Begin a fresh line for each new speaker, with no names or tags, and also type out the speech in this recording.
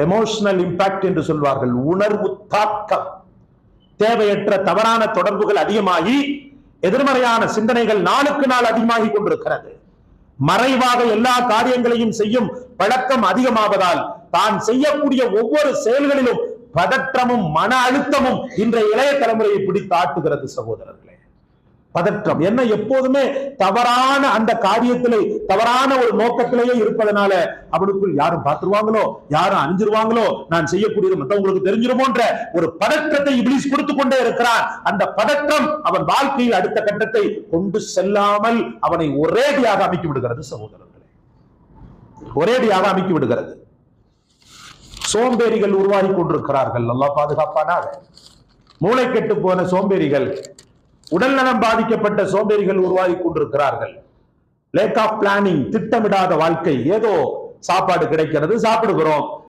Emotional impact என்று சொல்வார்கள், உணர்வு தாக்கம். தேவையற்ற தவறான தொடர்புகள் அதிகமாகி எதிர்மறையான சிந்தனைகள் நாளுக்கு நாள் அதிகமாகி கொண்டிருக்கிறது. மறைவாக எல்லா காரியங்களையும் செய்யும் பழக்கம் அதிகமாவதால் தான் செய்யக்கூடிய ஒவ்வொரு செயல்களிலும் பதற்றமும் மன அழுத்தமும் இன்றைய இளைய தலைமுறையை பிடித்து ஆட்டுகிறது சகோதரர்களே. பதற்றம் என்ன, எப்போதுமே தவறான அந்த காரியத்திலே தவறான ஒரு நோக்கத்திலேயே இருப்பதனால அவனுக்குள் யாரும் பார்த்துருவாங்களோ, யாரும் அணிஞ்சிருவாங்களோ, நான் செய்யக்கூடியது மற்றவங்களுக்கு தெரிஞ்சிருமோன்ற ஒரு பதற்றத்தை இப்லீஸ் கொடுத்து கொண்டே இருக்கிறான். அந்த பதற்றம் அவன் வாழ்க்கையில் அடுத்த கட்டத்தை கொண்டு செல்லாமல் அவனை ஒரேடியாக அமைக்கி விடுகிறது சகோதரர்களே, ஒரேடியாக அமைக்கி விடுகிறது. சோம்பேறிகள் உருவாகி கொண்டிருக்கிறார்கள். அல்லாஹ் பாதுகாப்பானாக. மூளை கெட்டு போன சோம்பேறிகள், உடல்நலம் பாதிக்கப்பட்ட சோம்பேறிகள் உருவாகி கொண்டிருக்கிறார்கள். லேக் ஆஃப் பிளானிங், திட்டமிடாத வாழ்க்கை. ஏதோ சாப்பாடு கிடைக்கிறது, சாப்பிடுகிறோம்,